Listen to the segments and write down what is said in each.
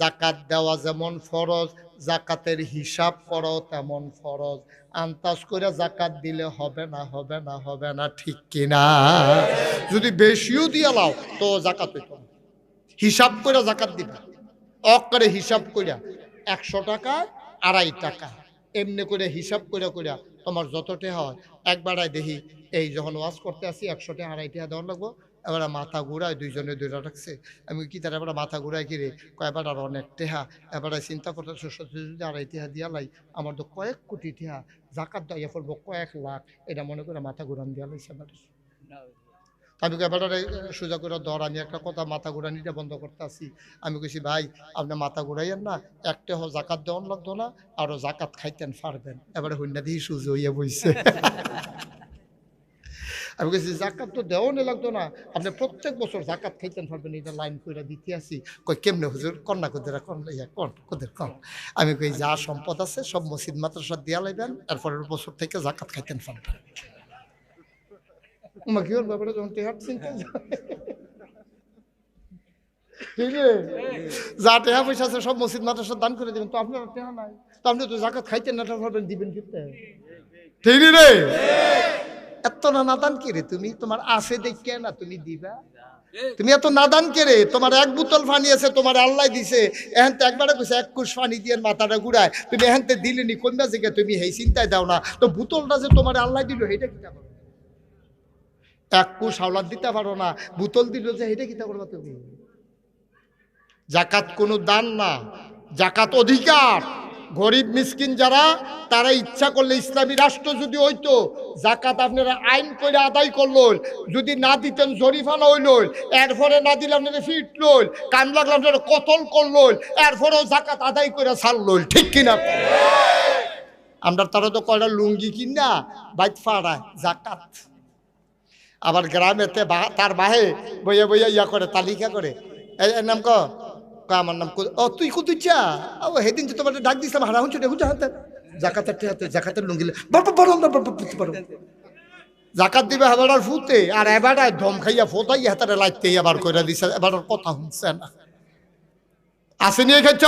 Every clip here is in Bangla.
জাকাত দেওয়া যেমন ফরজ, জাকাতের হিসাব করো তেমন ফরজ। আন্তাজ করে জাকাত দিলে হবে না, হবে না, হবে না, ঠিক কিনা? যদি বেশিও দিয়ে লাও তো জাকাত হইতো না। হিসাব করে জাকাত দিবা, করে হিসাব কইরা 100 টাকা 2.5 টাকা এমনি করে হিসাব করে কইরা তোমার যতটা হয় একবারায় দেখি। এই যখন ওয়াজ করতে আসি 100 টাকা 2.5 টাকা দেওয়ার লাগবো, এবার মাথা ঘুরায়, দুইজনে দুইটা রাখছে। আমি কি তার এবার মাথা ঘুরায় কি রে, কয়বার আর অনেক টেহা, এবার চিন্তা করতে যদি 2.5 টাকা দিয়া লাই, আমার তো কয়েক কোটি টেহা জাকাত দেওয়া পড়বো কয়েক লাখ, এটা মনে করে মাথা ঘুরান দিয়া লাইছে। এবার আমি এবার সোজা করে ধর, আমি একটা কথা মাথা ঘুরানিটা বন্ধ করতে আসি। আমি কইছি ভাই আপনি মাথা ঘুরাইয়েন না, একটা জাকাত দেওয়ান লাগতো না, আরো জাকাত খাইতেন পারবেন। এবারে হইনা দিয়ে সুজ হইয়া বইছে। আমি কেছি জাকাত তো দেওয়ানি লাগতো না, আপনি প্রত্যেক বছর জাকাত খাইতেন পারবেন, এটা লাইন করে দিতে আসি। কই কেমনে হুজুর, কন্যা কোদের কোদের কন। আমি কই যা সম্পদ আছে সব মসজিদ মাদ্রাসা দিয়া লাইবেন, এরপরের বছর থেকে জাকাত খাইতেন পারবেন। কি ওর ব্যাপারে যখন টেহার চিন্তা, যা টেহা পয়সা আছে সব মসজিদ মাদ্রাসা দান করে দিবেন, তো আপনার টেহা নাই, তো আপনি তো জাকাত খাইতেন না পারবেন, দিবেন কিনতে, ঠিক রে? এত না নাদান কে রে তুমি? তোমার আছে দেখে না তুমি দিবা? তুমি এত নাদান কে রে? তোমার এক বোতল পানি আছে, তোমার আল্লাহ দিছে, এখন তো একবারে কইছে 1 কুশ পানি দিয়ে মাথাটা ঘুরায়, তুমি এখন তো দিলেনি কোনটা থেকে, তুমি এই চিন্তায় দাও না, তো বোতলটা যে তোমার আল্লাহ দিল এটা কিটা করো? 1 কুশ হাওলাত দিতে পারো না, বোতল দিল যে এটা কিটা করবা তুমি? জাকাত কোনো দান না, জাকাত অধিকার। গরিব মিসকিন যারা, তারা ইচ্ছা করলে ইসলামী রাষ্ট্র যদি হইতো, জাকাত আপনারা আইন করে আদায় করলো, যদি না দিতেন জরিফানা হইল, এরপরে না দিলে আপনারা ফিটল, কান লাগলে আপনারা কতল করলো, এরপরেও জাকাত আদায় করে ছাড়লো, ঠিক কিনা? আমরা তারা তো কয়টা লুঙ্গি কিনা বাইত ফাড়ায় জাকাত, আবার গ্রামেতে তার বাহে বইয়া বইয়া ইয়া করে, তালিকা করে, এর নাম আমার নাম, ও তুই কুতুই চা, ও সেদিন যে তোমার ডাক দিছিলাম হারা হুঁচু হুঁচা হাতে জাকাতের হাতে, জাকাতের লুঙ্গিলে জাকাত দিবে এবার ফুতে, আর এবার ধম খাইয়া ফোটাই হাতারে লাইতে এবার কইরা দিছে, এবার কথা শুনছে না, আসেনি খেয়েছ?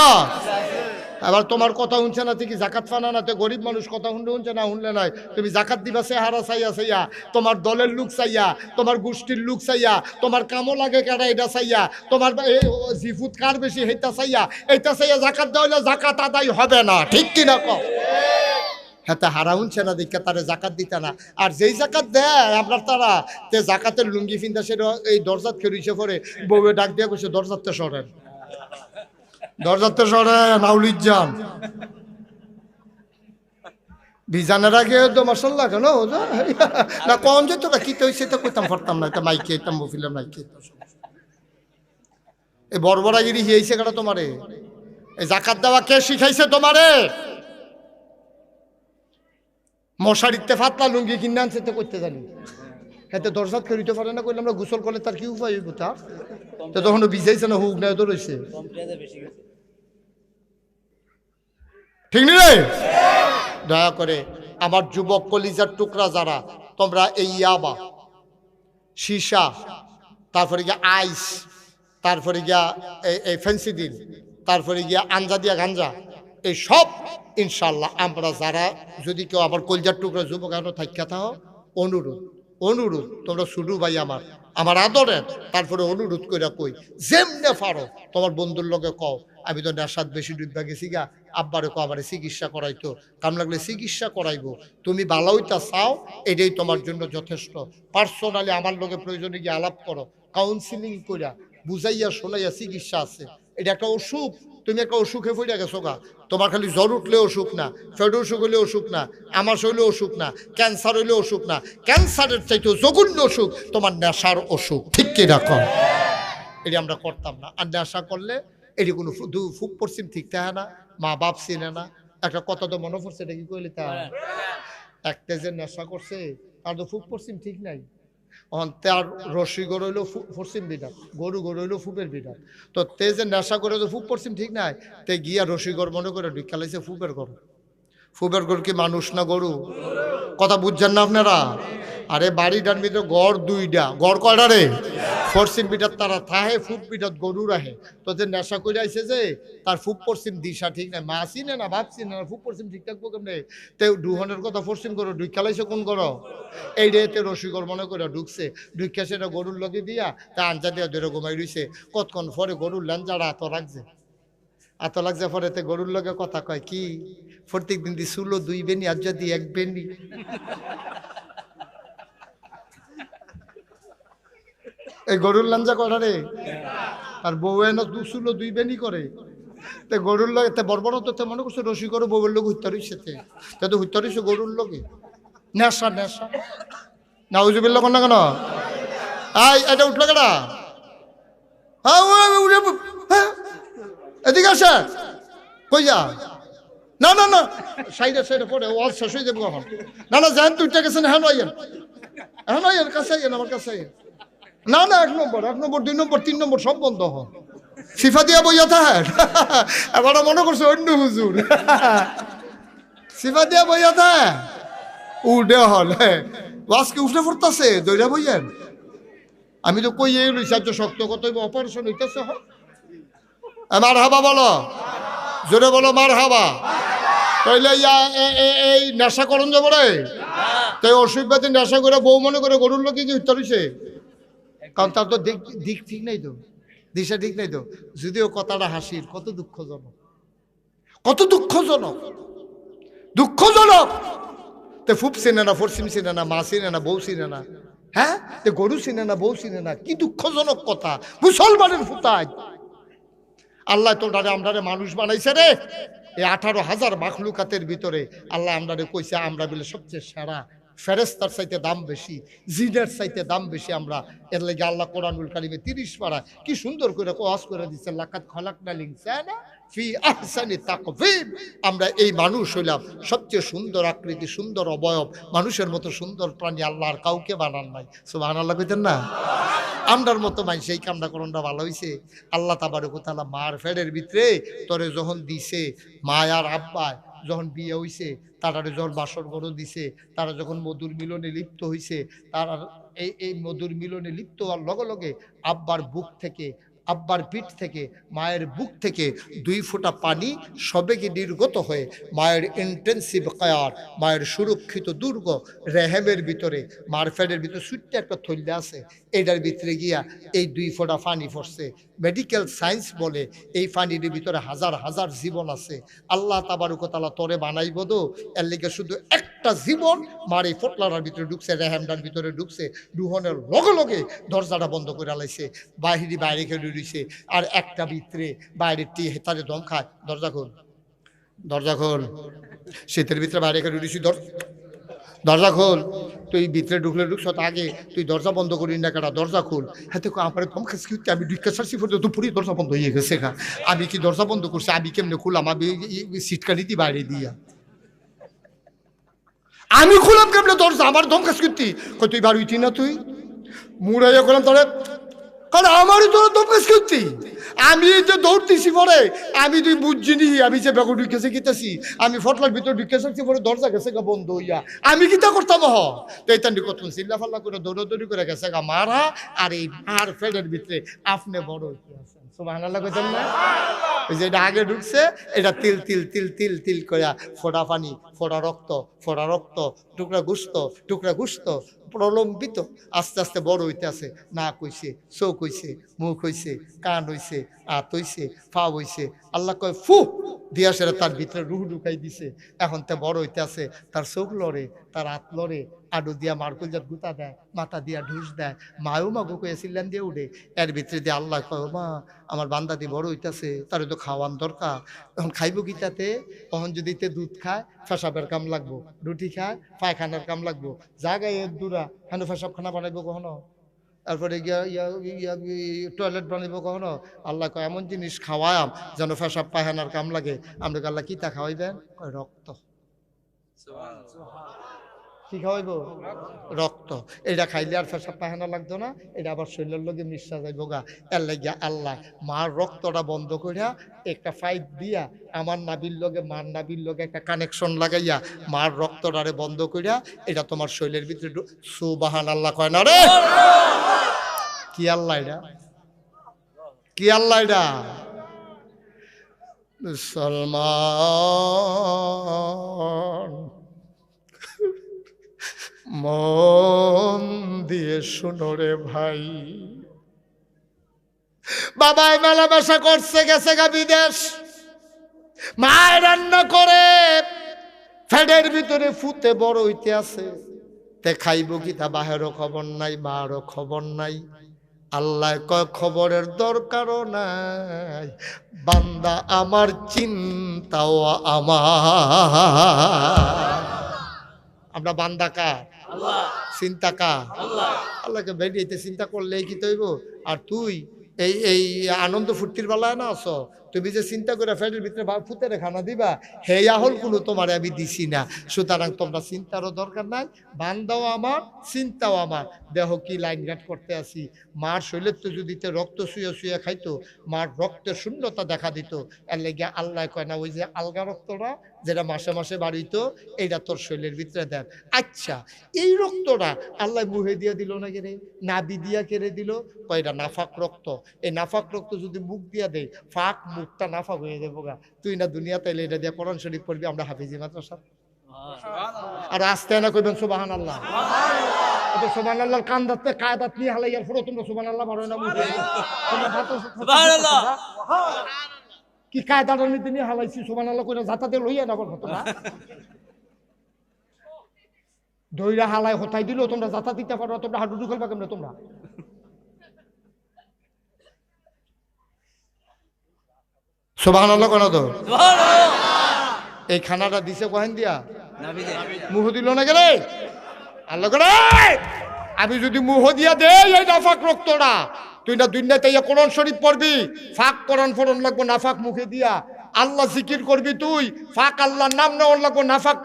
এবার তোমার কথা শুনছে না, তুই কি জাকাত ফানা না? তো গরিব মানুষ কথা শুনছে না, শুনলে নাই, তুমি জাকাত দিবা চেহারা চাইয়া চাইয়া, তোমার দলের লোক চাইয়া, তোমার গোষ্ঠীর লোক চাইয়া, তোমার কামও লাগে কেডা এটা চাইয়া, তোমার জিফুত কার বেশি হেটা চাইয়া, এইটা চাইয়া জাকাত দেওয়া হলে জাকাত আদায় হবে না, ঠিক কিনা কও? হ্যাঁ, হারা শুনছে না দেখে তারা জাকাত দিতে না। আর যেই জাকাত দেয় আপনার তারা, তে জাকাতের লুঙ্গি ফিন্দা সেটা এই দরজাত খেয়ে পরে বউয়ে ডাক দিয়ে কইছে দরজাতে সরেন, দরজাতে সরেন, আউলিজান বিজানের আগে তো মাসাল্লাহ কেন না কম যে তোরা কি হয়েছে তো কইতাম পারতাম না, এটা মাইকে এতাম বফিলাম মাইকে, এই বর্বরাগিরি হিয়েছে কেন তোমারে? এই জাকাত দেওয়া কে শিখাইছে তোমারে? মশারিতে ফাতলা লুঙ্গি কিনে আনছে তো করতে জানি, এতে দরজাত খেলিতে পারে না, কইলে আমরা গোসল করলে তার কি উপায় হইব? তার তো তখন ভিজাইছে না, হুক না তো রয়েছে, ঠিক নি রে? দয়া করে আমার যুবক কলিজার টুকরা যারা, তোমরা এই ইয়াবা, সীসা, তারপরে গিয়া আইস, তারপরে গিয়া এই ফেন্সিডিল, তারপরে গিয়া আঞ্জা গাঞ্জা, এই সব ইনশাল্লাহ আমরা যারা, যদি কেউ আবার কলিজার টুকরা যুবক আরো থাকা থাও, অনুরোধ অনুরোধ, তোমরা শুরু ভাই আমার আদরের, তারপরে অনুরোধ করে কই, যেমনে পারো তোমার বন্ধুর লগে কও, আমি তো নেশাদ বেশি ডুববা গেছি গা, আব্বারে কো আবার চিকিৎসা করাইতো, কাম লাগলে চিকিৎসা করাইবো, তুমি ভালো হইতা চাও, এটাই তোমার জন্য যথেষ্ট। পার্সোনালি আমার লগে প্রয়োজনে গিয়ে আলাপ করো, কাউন্সিলিং কইরা বুঝাইয়া শোনাইয়া, চিকিৎসা আছে, এটা একটা অসুখ, তুমি একটা অসুখে পড়ে গেছো গা, তোমার খালি জ্বর উঠলে অসুখ না, পেট অসুখ হলে অসুখ না, আমাস হইলে অসুখ না, ক্যান্সার হইলে অসুখ না, ক্যান্সারের চাইতেও জঘন্য অসুখ তোমার নেশার অসুখ, ঠিক কি রকম? এটি আমরা করতাম না। আর নেশা করলে এটি কোনো ফুক পশ্চিম ঠিক থাকে না, মা বাপ চিনে না। একটা কথা তো মনে পড়ছে, এটা কি কইলে তা একটা যে নেশা করছে তার তো ফুক পশ্চিম ঠিক নাই, তার রশি গরু হইলো পশ্চিম বিধান, গরু হইলো ফুপের বিধান, তো তে যে নেশা করে তো ফুপ পশ্চিম ঠিক নাই, তে গিয়া রশি গড় মনে করে ঢুকালাইছে ফুপের গরু। ফুপের গরু কি মানুষ না গরু? কথা বুঝছেন না আপনারা? আরে বাড়িটার ভিতরে গড় 2টা, গড় কয়টা রে? পশ্চিম পিঠাত তারা থাহে ফুপ পিঠাত গরু রাহে তো যে নেশা করে আইছে যে তার ফুপ পশ্চিম দিশা ঠিক নাই মা চিনে না ভাব চিনে না ফুপ পশ্চিম ঠিক থাকবো কেমনে তে দুহনের কথা পশ্চিম করো ঢুক খেলাইছে কোন করো এই রেতে রসিকর মনে করে ঢুকছে ঢুকে সেটা গরুর লগে দিয়া তা আঞ্জা দিয়া ধরে ঘুমাই রইছে কতক্ষণ পরে গরুর ল্যাঞ্জারা এত লাগছে পরে তে গরুর লগে কথা কয় কি প্রত্যেক দিন দি চুলো 2 বেনি আর যদি 1 বেনি এই গরুর লাঞ্জা করা রে আর বউ এনে দুসুলো 2 বেনি করে তে গরুর লগে তে বড় তো মনে করছে রসি করে বউয়ের লোক হত্যা রইছে তে তো হত্যা রইছে গরুর লগে নেশা নাউজুবিল্লাহ কোন না কেন আই এটা উঠলো কেডা হ্যাঁ এদিকে আসে কই যা না সাইডে পড়ে ওয়াল শেষ হয়ে যাবে কখন না জান তুইটা গেছেন হ্যাঁ আইয়েন কাছে আইয়েন আমার কাছে আইয়েন না 1 নম্বর 2 নম্বর 3 নম্বর সব বন্ধ হ সিফা দিয়া বইয়া থাক এবার মনে করছে অন্য হুজুর সিফা দিয়া বইয়া থাক উঠে হল আজকে উঠে পড়তেছে দইরা বইয়েন আমি তো কই এই লইছি আজ শক্ত কত অপারেশন হইতেছে মার হাবা বলো জোরে বলো মার হাবা তাইলে এই নেশা করন যাবো রে তাই অসুবিধাতে নেশা করে বউ মনে করে গরুর লোকে কি হত্যা রয়েছে কারণ তার তো দিক ঠিক নাই তো দিশা ঠিক নাই তো যদিও কথাটা হাসির কত দুঃখজনক তে ফুপ চিনে না ফরসিম চিনে না মা চিনে না বউ চিনে না হ্যাঁ তে গরু চিনে না বউ চিনে না কি দুঃখজনক কথা মুসলমানের ফুতায় আল্লাহ তোমরা আমরারে মানুষ বানাইছে রে এই 18,000 মাখলুকাতের ভিতরে আল্লাহ আমরারে কইছে আমরা বলে সবচেয়ে সেরা ফেরেস্তার চাইতে দাম বেশি জিনের চাইতে দাম বেশি আমরা এর লাগে আল্লাহ কোরআনুল কারিমে 30 পারা কি সুন্দর করে ওয়াজ করে দিচ্ছে লাকাত খলাকনাল ইনসানা ফি আহসানি তাকওয়িম আমরা এই মানুষ হইলাম সবচেয়ে সুন্দর আকৃতি সুন্দর অবয়ব মানুষের মতো সুন্দর প্রাণী আল্লাহ আর কাউকে বানান নাই সুবহানাল্লাহ কইতেন না আমরার মতো মানুষ এই কামটা করণটা ভালো হইছে আল্লাহ তাবারক ওয়া তাআলা মার ফেরের ভিতরে তোরে যখন দিছে মা আর আব্বা যখন বিয়ে হইছে তারা যখন বাসর ঘর দিছে তারা যখন মধুর মিলনে লিপ্ত হইছে তারা এই মধুর মিলনে লিপ্ত হওয়ার লগে লগে আব্বার বুক থেকে আব্বার পিঠ থেকে মায়ের বুক থেকে 2 ফোঁটা পানি সবেগে নির্গত হয়ে মায়ের ইন্টেন্সিভ কেয়ার মায়ের সুরক্ষিত দুর্গ রেহেমের ভিতরে মার ফ্যাটের ভিতরে ছোট্ট একটা থল্লে আছে এটার ভিতরে গিয়া এই 2 ফোঁটা পানি পড়ছে মেডিকেল সায়েন্স বলে এই পানির ভিতরে হাজার হাজার জীবন আছে আল্লাহ তাবারক ওয়া তাআলা তোরে বানাইব তো এর লিগে শুধু একটা জীবন মার এই ফোটলার ভিতরে ঢুকছে রেহেমটার ভিতরে ঢুকছে দুহনের লগে লগে দরজাটা বন্ধ করে লাইছে বাইরে খেয়ে রইছে আর একটা ভিতরে বাইরের টি হেতারে দম খায় দরজা খোল শীতের ভিতরে বাইরে খেয়ে রইছি দরজা খোল তুই ভিতরে ঢুকছ আগে তুই দরজা বন্ধ করিস না কেটা দরজা খোল হ্যাঁ তো আমার দম খাচ্ছি আমি ঢুকাছি দুপুরে দরজা বন্ধ হয়ে গেছে আমি কি দরজা বন্ধ করছি আমি কেমনে খুললাম আমি সিটকানি দিই বাইরে দিয়া আমি খুলাম কেমনে দরজা আমার দম খাচ্ছি তুই বার উঠি না তুই মুড়াইয়া করলাম তোরে কারণ আমারই তোরা দম খাচ্ছি আমি যে দৌড়তেছি পরে আমি তুই বুঝছিনি আমি যে বেগুন ঢুকেছে গেতেছি আমি ফটলার ভিতরে ঢুকে থাকছি পরে দরজা গেছে গা বন্ধ হইয়া আমি কিতা করতাম তো এই তান্ডি কত চিল্লা ফাল্লা করে দৌড়াদৌড়ি করে গেছে গা মারা আর এই মার ফেলের ভিতরে আপনি বড় হইতে আছেন সুবহানাল্লাহ কইতেন না ওই যে এটা আগে ঢুকছে এটা তিল তিল তিল তিল তিল করে ফোড়া পানি ফোড়া রক্ত টুকরা গুস্ত প্রলম্বিত আস্তে আস্তে বড় হইতে আছে না কইছে চোখ হইছে মুখ হইছে কান হইছে হাত হইছে পা হইছে আল্লাহ কয় ফু দিয়া সেরা তার ভিতরে রুহ ঢুকাই দিছে এখন তে বড় হইতে আছে তার চোখ লড়ে তার হাত লড়ে আডু দিয়া মারকুল জাত গুতা দেয় মাথা দিয়া ঢুস দেয় মায়ও মাগো কয়েছিলেন দিয়ে উঠে এর ভিতরে দিয়ে আল্লাহ কয় মা আমার বান্দা দিয়ে বড় হইতেছে তার তো খাওয়ান দরকার এখন খাইব গীতাতে তখন যদি তে দুধ খায় ফেসাবের কাম লাগবো রুটি খায় পায়খানার কাম লাগবো জায়গায় এর দূরা কেন ফেসাব খানা বানাইবো কখনো তারপরে টয়লেট বানাইবো কখনো আল্লাহ কয় এমন জিনিস খাওয়ায়াম যেন ফেসাব পায়খানার কাম লাগে আমরা আল্লাহ কিতা খাওয়াইবেন রক্ত কি খাওয়াইব রক্ত এটা খাইলে আর ফেসাব পায়খানা লাগতো না এটা আবার শরীরের লগে মিশা যাইব গা এর লাগিয়া আল্লাহ মার রক্তটা বন্ধ করিয়া একটা পাইপ দিয়া আমার নাবির লগে মার নাবির লগে একটা কানেকশন লাগাইয়া মার রক্তটারে বন্ধ করিয়া এটা তোমার শরীরের ভিতরে সুবহানাল্লাহ কয় না রে কি আল্লাহ এটা? কি আল্লাহ এটা? মুসলমান মন দিয়ে শুনো রে ভাই, বাবাই মেলামেশা করছে, গেছে গা বিদেশ, মায়ের রান্না করে ফ্যাটের ভিতরে ফুতে বড় হইতে আছে, তে খাইব কি তা বাহেরও খবর নাই, মারও খবর নাই। আল্লাহ কয় খবরের দরকারও নাই, বান্দা আমার চিন্তাও আমার। আমরা বান্দা কার? চিন্তা কার? আল্লাহকে বেরিয়েতে চিন্তা করলেই কি তৈব? আর তুই এই এই আনন্দ ফুর্তির বেলায় না আছো, তুমি যে চিন্তা করে ফ্যাটের ভিতরে ফুতেরে খানা দিবা, হে আহল কোনো তোমার আমি দিছি না। সুতরাং তোমরা চিন্তারও দরকার নাই, বান্দাও আমার, চিন্তাও আমার। দেহ কি লাইন ঘাট করতে আসি, মার শরীরের তো যদি রক্ত শুয়ে শুয়ে খাইতো, মার রক্তের শূন্যতা দেখা দিত। এর লেগে আল্লাহ কয় না ওই যে আলগা রক্তটা যেটা মাসে মাসে বাড়িত, এইটা তোর শরীরের ভিতরে দেন। আচ্ছা, এই রক্তটা আল্লাহ মুহে দিয়ে দিল না কেড়ে, নাবি দিয়া কেড়ে দিল, কয়টা নাফাক রক্ত। এই নাফাক রক্ত যদি মুখ দিয়া দেয়, ফাঁক মুখটা নাফাক হয়ে যাবো গা। তুই না দুনিয়াতে এলে এটা দিয়ে কোরআন শরীফ পড়বি, আমরা হাফিজি মাদ্রাসা। আর আসতে না কইবেন সুবহানাল্লাহ। এটা সুবহানাল্লাহর কান দাঁতে কায়দাত নিয়ে হালাইয়ার পরে তোমরা সুবহানাল্লাহ মারো না মুখে, তোমরা সুবহানাল্লাহ কি কায়দাটার মধ্যে নিয়ে হালাইছি সুবহানাল্লাহ কইরা জাতাতে লইয়া না বলতো না, দইরা হালাই হতাই দিল, তোমরা জাতা দিতে পারো, তোমরা হাডুডু খেলবা কেমনে তোমরা? সুবহানাল্লাহ কোন তো এই খানাটা দিছে কহেন দিয়া মুহ দিল না গেলে আল্লাহ করে, আমি যদি মুহ দিয়া দেই এই নাফাক রক্তটা, তুই না দুনিয়াতে কোরআন শরীফ পড়বি, ফাঁক কোরআন ফোরন লাগবো নাফাক মুখে দিয়া, আল্লাহ জিকির করবি, তুই ফাঁক আল্লাহর নাম নেওয়ার লাগবো নাফাক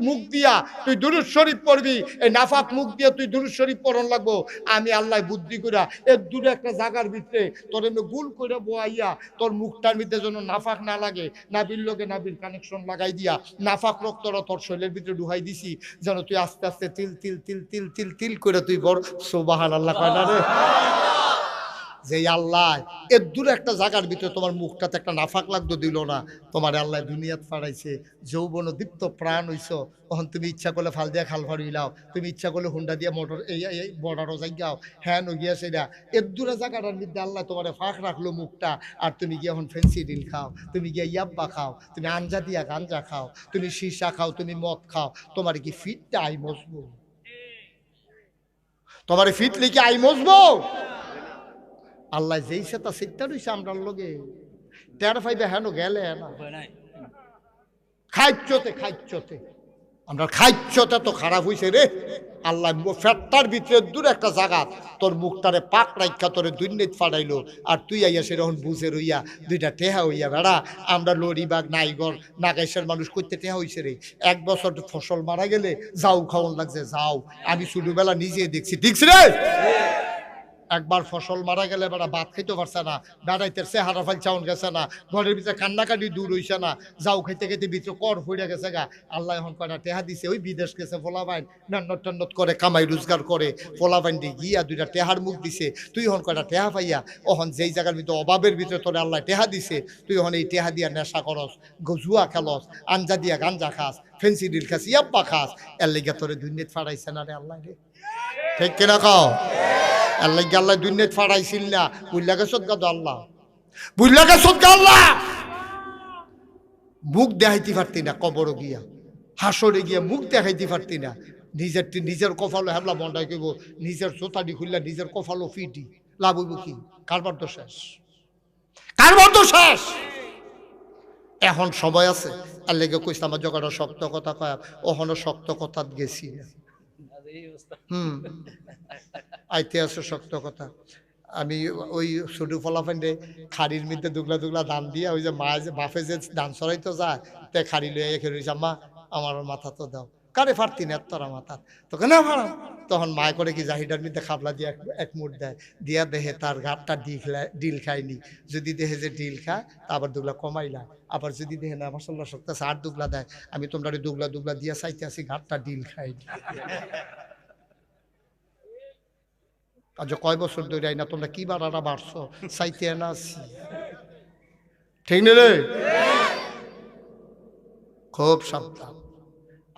মুখ দিয়া, তুই দুরূদ শরীফ পড়বি, এই নাফাক মুখ দিয়া তুই দুরূদ শরীফ পড়ন লাগবো। আমি আল্লাহ বুদ্ধি কইরা এর দূরে একটা জায়গার ভিতরে তোর এমনি গুল করে বোয়াইয়া তোর মুখটার ভিতরে যেন নাফাক না লাগে, নাবির লোকে নাবির কানেকশন লাগাই দিয়া নাফাক রক্তরা তোর শরীরের ভিতরে ঢুকাই দিছি, যেন তুই আস্তে আস্তে তিল তিল তিল তিল তিল তিল করে তুই বড় সুবহানাল্লাহ কয় না রে। যে আল্লাহ এর দূরে একটা জায়গার ভিতরে তোমার মুখটাতে একটা নাফাক লাগতো দিল না, তোমার আল্লাহ দুনিয়াত ফাড়াইছে, যৌবন দীপ্ত প্রাণ হইছ, তখন তুমি ইচ্ছা করলে ফাল দিয়া খাল ফাড়ি লাও, তুমি ইচ্ছা করলে হুন্ডা দিয়া মোটর এই বর্ডারও যাইগাও, হ্যাঁ নগিয়া সেটা এর দূরে জায়গাটার মধ্যে আল্লাহ তোমার ফাঁক রাখলো মুখটা, আর তুমি গিয়ে এখন ফেন্সি ডিল খাও, তুমি গিয়ে ইয়াব্বা খাও, তুমি আঞ্জা দিয়া গাঞ্জা খাও, তুমি সীসা খাও, তুমি মদ খাও, তোমার কি ফিটটা আই মজবো? তোমার ফিট লিখে আই মজবো? আল্লাহ যেই সেটা সিটটা রয়েছে আমরার লগে টের ফাইবে হেন গেলে না খাইচ্ছতে আমরা খাইচ্ছতে তো খারাপ হইছে রে। আল্লাহ ফেটটার ভিতরে দূর একটা জায়গা তোর মুখটারে পাক রাখা তোরে দুর্নীতি ফাটাইলো, আর তুই আইয়া সেরকম বুঝে রইয়া দুইটা টেহা হইয়া বেড়া। আমরা লরিবাগ নাইগর নাগাইশের মানুষ করতে টেহা হইছে রে। 1 বছর ফসল মারা গেলে যাও খাওয়ান লাগছে, যাও আমি ছোটবেলা নিজে দেখছি, দেখছি রে। একবার ফসল মারা গেলে বেড়া ভাত খাইতে পারছে না, বেড়াইতে চেহারা ফাল চাউন গেছে না, ঘরের ভিতরে কান্নাকাটি দূর হইছে না, যাও খাইতে খাইতে ভিতরে কর ফুড়ে গেছে গা। আল্লাহ এখন কয়টা টেহা দিছে, ওই বিদেশ গেছে ফোলাবাইন নান্নত টান্নত করে কামাই রোজগার করে, ফোলাবাইন দিয়ে গিয়া 2টা টেহার মুখ দিছে। তুই এখন কয়টা টেহা পাইয়া ওখন যেই জায়গার ভিতরে অভাবের ভিতরে তোরে আল্লাহ টেহা দিছে, তুই এখন এই টেহা দিয়া নেশা করস, জুয়া খেলস, আঞ্জা দিয়া গাঞ্জা খাস, ফেন্সি ডিল খাস, ইয়াপ্পা খাস। এর লেগে তোরে দুর্নীতি ফাড়াইছে না রে আল্লাহ রে, ঠিক কিনা কও? আল্লাহ আল্লাহ দুনিয়াত ফাড়াইছিল না, বুঝলা গেছত গা আল্লাহ, বুঝলা গেছত গা আল্লাহ। মুখ দেখাইতে পারতি না, কবর গিয়া হাসরে গিয়া মুখ দেখাইতে পারতি না, নিজের কপালো হেবলা মন্ডাই কইব, নিজের চোতাডি খুললা নিজের কপালো ফিটি, লাভ হইব কি? কারবার তো শেষ, কারবার তো শেষ। এখন সময় আছে, আর লেগে কইছে আমার জগাটা শক্ত কথা কয়, ওখানে শক্ত কথা গেছি না। আইতে আছে শক্ত কথা। আমি ওই ছোট ফলাফান্ডে খাড়ির মধ্যে দুগলা দুগলা ধান দিয়া, ওই যে মায়ে যে বাপে যে ধান চড়াইতো যায়, তে খাড়ি লইয়া এখে রয়েছে, মা আমার মাথা তো দাও, কারে ফারতি না তোরা মাথা, তোকে না ফাড়াম। তখন মায় করে কি জাহিটার মধ্যে খাবলা দিয়ে এক মুঠ দেয়, দিয়া দেহে তার ঘাটটা ডিল খায়নি, যদি দেহে যে ডিল খায় তা আবার দুগলা কমাইলা, আবার যদি দেহে না মশলা শক্ত আছে 8 দুগলা দেয়, আমি তোমরা দুগলা দুগলা দিয়া চাইতে আসি, ঘাটটা ডিল খাইনি। আজ কয় বছর ধরে আইনা তোমরা কি বাড়ারা বাড়ছো চাইতে না আছি, ঠিক না রে? খুব সাবধান।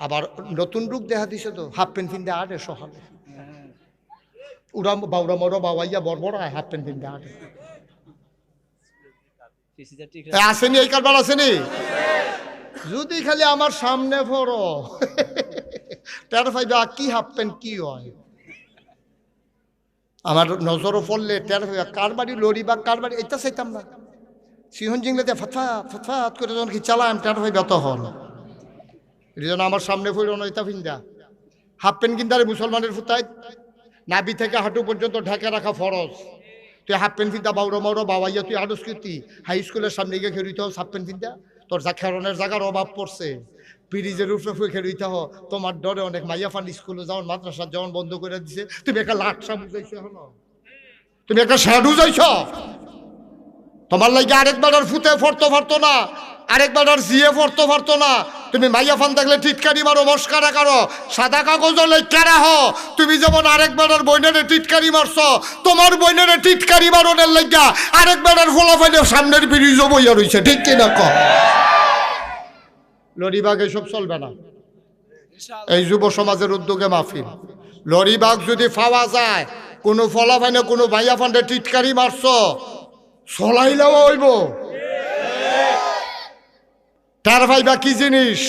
আবার নতুন রূপ দেখা দিছে তো, হাফ প্যান্ট কিনতে আটে সকালে উড়া বাউরা মরা বাবাইয়া বড় বড় হাফ প্যান্ট কিনতে আটে আসেনি, এই কারবার আসেনি। যদি খালি আমার সামনে পড়ো টের পাইবা কি হাফ প্যান্ট কি হয়। আমার নজরও পড়লে টের পাইবা কার বাড়ি লড়ি বা কার বাড়ি, এটা চাইতাম না। সিহন জিংলাতে ফাতফাত ফাতফাত করে যখন কি চালাম টের পাইবা তখন। এই জন্য আমার সামনে পড়ো না, এটা ফিন্দা হাফ প্যান্ট কিনতে মুসলমানের ফুতায় নাবি থেকে হাঁটু পর্যন্ত ঢাকা রাখা ফরজ। তুই হাফ প্যান্ট ফিন্দা বাউরা মাউরা বাবাইয়া তুই হাঁটুস কি হাই স্কুলের সামনে গিয়ে খেলুইতে হোক হাফ প্যান্ট ফিন্দা, তোর যা খেরনের জায়গার অভাব পড়ছে। ব্রিজের উপরে ফুয়ে খেলুইতে হোক, তোমার ডরে অনেক মাইয়া ফান স্কুলে যাওয়ার মাদ্রাসা যাওয়ান বন্ধ করে দিছে। তুমি একটা লাটসা বুঝাইছো, এখন তুমি একটা শ্যাডু যাইছ, তোমার লাগে আরেকবার আর ফুতে ফরতো পারতো না, আরেকবার আর জিয়ে ফরতো পারতো না। তুমি মাইয়া ফান থাকলে টিটকারি মারো, মস্কারা কারো, সাদা কাগজ লেখা রাখো। তুমি যেমন আরেকবার আর বইনারে টিটকারি মারছো, তোমার বইনারে টিটকারি মারনের লাগা আরেকবার আর ফলাফাইলে সামনের ব্রিজও বইয়া রইছে, ঠিক কিনা কও? লরিবাগ এসব চলবে না। এই যুব সমাজের উদ্যোগে মাহফিল, লরিবাগ যদি পাওয়া যায়, কোনো ফলাফাইনে কোনো মাইয়া ফান্ডে টিটকারি মারছো, চলাইলেও হইব। তার ভাইবা কি জিনিস?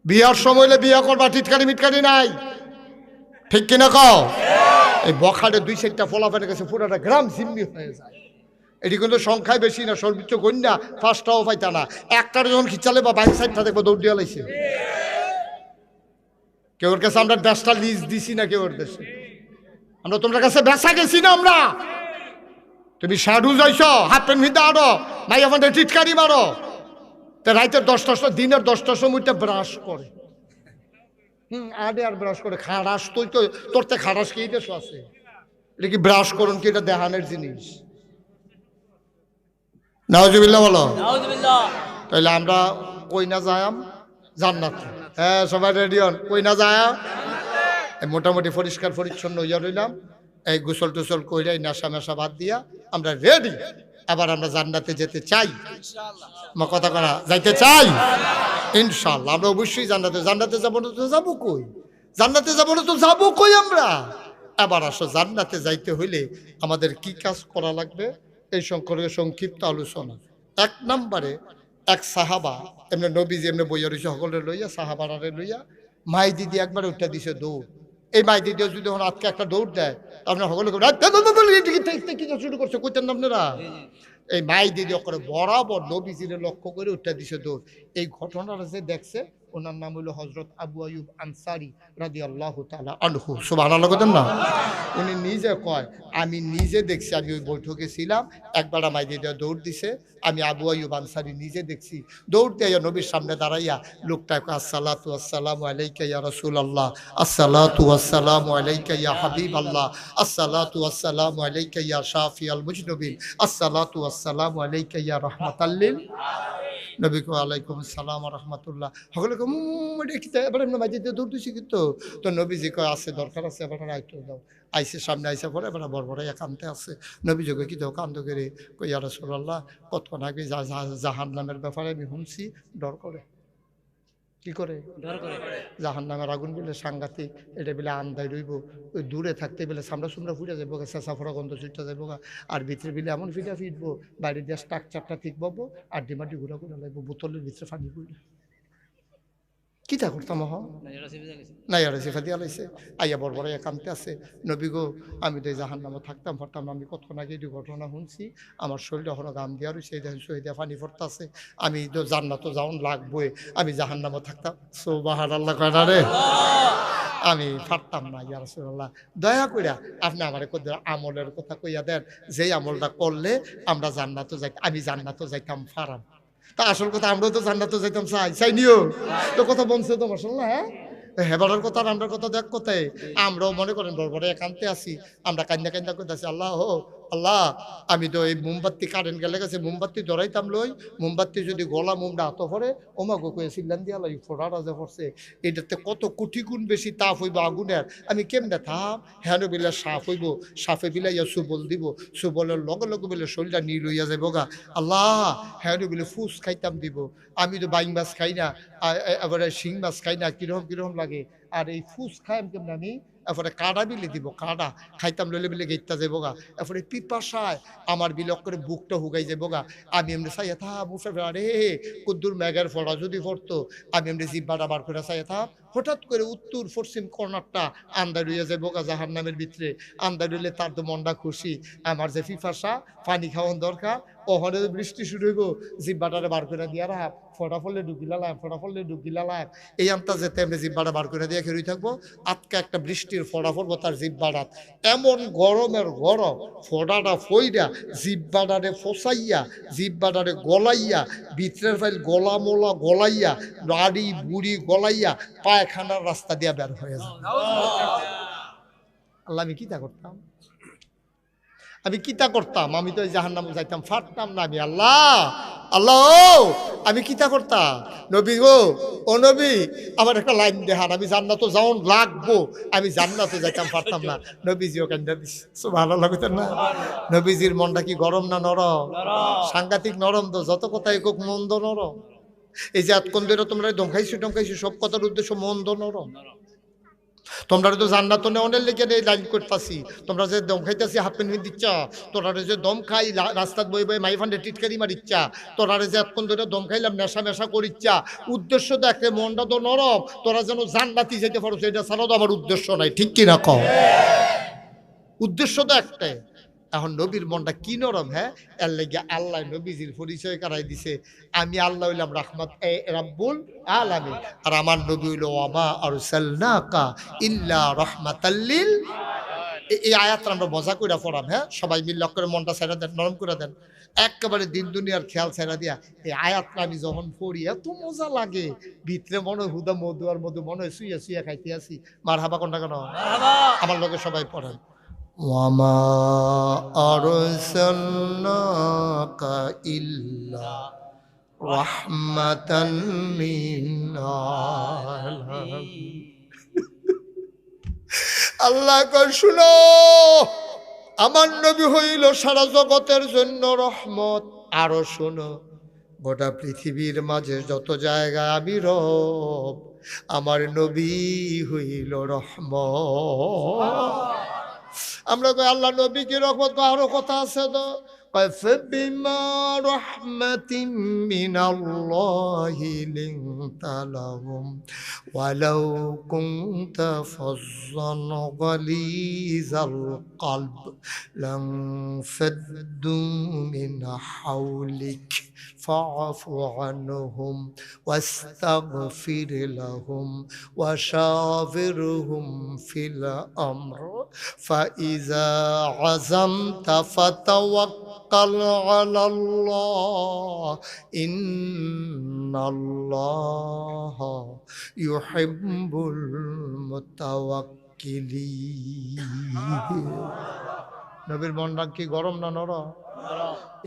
বিয়ার সময় বিয়া করবা, টিটকারি মিটকারি নাই, ঠিক কিনা কও? এই বখাটে 2-4টা ফলাফাইনের কাছে পুরোটা গ্রাম জিম্মি হয়ে যায়। এটি কিন্তু সংখ্যায় বেশি না, সর্বোচ্চ গণ্যা 5টাও পাইতা না। একটার যখন খিচালে বা 22-60টা দেখবো দৌড় দিয়া লাইছে। কেউর কাছে আমরা 10টা লিজ দিছি না, কেউর কাছে আমরা তোমার কাছে বেচা গেছি না। আমরা তুমি সাধু যাইছ, হাফ প্যান্ট ভিন্দা আরো মাইয়া ফান্ডে টিটকারি মারো, তা রাইতের 10টার দিনের 10টার সময়টা ব্রাশ করে, আডে আর ব্রাশ করে খারাস। তুই তো তোর তো খারাস কি দেশ আছে, এটা কি ব্রাশ করুন কি এটা দেহানের জিনিস? নাউজুবিল্লাহ বলো। তাইলে আমরা কই না যায়াম জান্নাতে। হ্যাঁ সবাই রেডি হন, কই না যায়াম মোটামুটি পরিষ্কার পরিচ্ছন্ন হইয়া রইলাম। এই গোসল টোসল কইরাই নেশা মেশা বাদ দিয়া আমরা রেডি। আবার আমরা জান্নাতে যেতে চাই, কথা করা যাইতে চাই ইনশাআল্লাহ। আমরা অবশ্যই জান্নাতে, জান্নাতে যাবো না তো যাবো কই, জান্নাতে যাবো না তো যাবো কই আমরা। এবার আসো, জান্নাতে যাইতে হইলে আমাদের কি কাজ করা লাগবে এই সম্পর্কে সংক্ষিপ্ত আলোচনা। 1 নম্বরে এক সাহাবা এমনি নবীজি এমনি বইয়া রয়েছে সকলের লইয়া, সাহাবারে লইয়া মাই দিদি একবারে উঠা দিছে দৌড়। এই মাই দিদি যদি এখন আজকে একটা দৌড় দেয়, আপনার সকলে শুরু করছে কইতেন না আপনারা। এই মাই দিদি করে বরাবর নবীজিরে লক্ষ্য করে উঠা দিছে দৌড়। এই ঘটনাটা যে দেখছে ওনার নাম হইল হযরত আবু আইয়ুব আনসারী রাদিয়াল্লাহু তাআলা আনহু। সুবহানাল্লাহ কইতেন না? উনি নিজে কয়, আমি নিজে দেখছি, আমি ওই বৈঠকে ছিলাম, একবার মাই দিদি দৌড় দিছে, আমি আবু আইয়ুব আনসারী নিজে দেখছি। দৌড় দিয়ে নবীর সামনে দাঁড়াইয়া লোকটা আসসালাতু আসসালামু আলাইকা ইয়া রাসূলুল্লাহ, আসসালাতু আসসালামু আলাইকা ইয়া হাবিবাল্লাহ, আসসালাতু আসসালামু আলাইকা ইয়া শাফিয়াল মুজনিবিন, আসসালাতু আসসালামু আলাইকা ইয়া রাহমাতাল লিল নবী কো আলাইকুম আসসালাম ওয়া রাহমাতুল্লাহ। সকলে এটা এবার এমনি মাঝে দৌড় দিছি কিন্তু তো নবীজি কয় আছে, দরকার আছে, এবার আইতে দাও। আইসে সামনে আইসা পরে এবার বড় বড় কানতে আছে। নবীজি কয় কি দাও কান্দ করে, কই ইয়া রাসূলুল্লাহ কতক্ষণ আগে জাহান্নামের ব্যাপারে আমি শুনছি, ডর করে। কি করে? ডর করে। জাহান্নামের আগুন বলে সাংঘাতিক, এটা বলে আন্দায় রইব, ওই দূরে থাকতে বলে সামরা সুমরা ফুটে যাবো, চেঁচা ফোড়া গন্ধ ছুটতে যাবো, আর ভিতরে বিলে এমন ফিটা ফিটবো, বাইরে দিয়ে স্ট্রাকচারটা ঠিক পাবো, আর ডিমাটি ঘুরা ঘুরা লাগবো, বোতলের ভিতরে পানি পড়লে কি তা করতাম না ইয়ারে সিফা দিয়া লাইছে। আইয়া বড় বড় একান্তে আছে, নবী গো আমি তো জাহান্নামে থাকতাম পারতাম না, আমি কতক্ষণ আগে এই ঘটনা শুনছি, আমার শরীরে এখনো গাম দিয়া রয়েছে, এই দেখেন শহীদে পানি পড়তে আছে, আমি তো জান্নাত যাওন লাগবোই, আমি জাহান্নামে থাকতাম। সুবহানাল্লাহ কয় না রে, আমি পারতাম না ইয়া রাসূলুল্লাহ, দয়া কইরা আপনি আমার আমলের কথা কইয়া দেন, যেই আমলটা করলে আমরা জান্নাতে যাইতাম, আমি জান্নাতে যাইতাম ফারাম। তা আসল কথা আমরাও তো জান্নাতে যাইতাম চাই নিও তো কথা বলছে তো মাশাআল্লাহ। হ্যাঁ হেবারের কথা রান্নার কথা দেখ কোথায়, আমরাও মনে করেন বড় বড় একান্তে আছি, আমরা কান্দা কান্দা করতেছি, আল্লাহ আল্লাহ আমি তো এই মোমবাতি কারেন্ট গেলে গেছে মোমবাতি ধরাইতাম লই মোমবাতি যদি গলা মোমটা হাত পরে ওমাগো কয়ে সিল্লান দিয়া লাই ফোড়াটা যে পড়ছে এটাতে কত কোটি গুণ বেশি তাপ হইব আগুনের আমি কেমনে থাম হেন বিলে সাফ হইব সাফে বিলাইয়া সুবল দিব সুবলের লগে লগে বলে শরীরটা নীল হইয়া যাইব গা আল্লাহ হেন বিলে ফুস খাইতাম দিব আমি তো বাইং মাছ খাই না এবারে শিং মাছ খাই না কিরকম কিরকম লাগে আর এই ফুস খাইম কেমন আমি এরপরে কাড়া বিলে দিব কাড়া খাইতাম লইলে বিলে গেইতা যাবো গা এরপরে পিপাসায় আমার বিলক করে বুকটা হুগাই যাবো গা আমি এমনি চাইয়া থা মুফে আরে কুদ্দুর ম্যাগের ফড়া যদি পড়তো আমি এমনি জিব্বাটা বার করে চাইয়া থা হঠাৎ করে উত্তর পশ্চিম কর্নারটা আন্দার হইয়া যাবো গা জাহার নামের ভিতরে আন্দার হইলে তার তো মনটা খুশি আমার যে পিপাসা পানি খাওয়ান দরকার ওখানে বৃষ্টি শুরু হইব জিব্বাটারে বার করে দিয়া রাখ ফটা ফললে ঢুকিলালাম এই আমটা যেতে এমনি জিব্বাটা বার করে দিয়ে খেয়ে থাকবো আজকে একটা বৃষ্টির ফোড়া পড়বো তার জিব্বাটাত এমন গরমের গরম ফোড়াটা ফইরা জিব্বাটারে ফসাইয়া জিব্বাটারে গলাইয়া ভিতরের ফাইল গলা গলাইয়া নাড়ি বুড়ি গলাইয়া পায়খানার রাস্তা দিয়া বের হয়ে যায় আল্লাহ আমি কিতা করতাম আমি তো জাহান্নাম যাইতাম ফাটতাম না আমি আল্লাহ আমি কিতা করতাম নবী গো ও নবী আমার একটা লাইন দেখান আমি জান্নাতে যাওন লাগবো আমি জান্নাতে যাইতাম পারতাম না নবীজিও কান্দা দিছে সুবহানাল্লাহ লাগতেন না নবীজির মনটা কি গরম না নরম সাংঘাতিক নরম তো যত কথাই কোক মন্দ নরম এই যে এতক্ষণ ধরে তোমরা দমখাইছো সব কথার উদ্দেশ্য মন্দ নরম তোমরা তো জান্নাত অনেক লেগে এই লাইন করতেছি তোমরা যে দম খাইতেছি হাফ প্যান্ট দিচ্ছা তোরা যে দম খাই রাস্তাত বই বই মাই ফান্ডে টিটকারি মারিচ্ছা তোরা যে এতক্ষণ ধরে দম খাইলাম নেশা করিচ্ছা উদ্দেশ্য তো একটা মনটা তো নরম তোরা যেন জান্নাতি যেতে পারো এটা ছাড়াও তো আমার উদ্দেশ্য নাই ঠিক কি না কও উদ্দেশ্য তো একটাই এখন নবীর মনটা কি নরম হ্যাঁ এর লেগে আল্লাহ নবীজির পরিচয় করাই দিছে আমি আল্লাহ হইলাম রাহমাত রাব্বুল আলামিন আর আমার নবী হইল ওয়ামা আরসালনাকা ইল্লা রাহমাতাল লিল এই আয়াতটা আমরা মজা করে পড়াম হ্যাঁ সবাই মিলে করে মনটা ছেড়ে দেন নরম করে দেন একেবারে দিন দুনিয়ার খেয়াল ছেড়া দিয়া এই আয়াতটা আমি যখন পড়ি এত মজা লাগে ভিতরে মনে হয় হুদা মধু আর মধু মনে হয় শুইয়া খাইতে আসি মার হাবা কোনটা কেন আমার লোকে সবাই পড়েন ওয়ামা আরসালনাকা ইল্লা রাহমাতাল লিল আলামিন আল্লাহ কয় শুনো আমার নবী হইল সারা জগতের জন্য রহমত আরো শোনো গোটা পৃথিবীর মাঝে যত জায়গা আমি রব আমার নবী হইল রহমত আমরা কই আল্লাহ নবী কি রহমত আরো কথা আছে তো فبما رحمة من الله لنت لهم ولو كنت فظا غليظ القلب لانفضوا من حولك فاعف عنهم واستغفر لهم وشاورهم في الأمر فإذا عزمت فتوكل على الله إن الله يحب المتوكلين নবীর মনটা কি গরম না নরম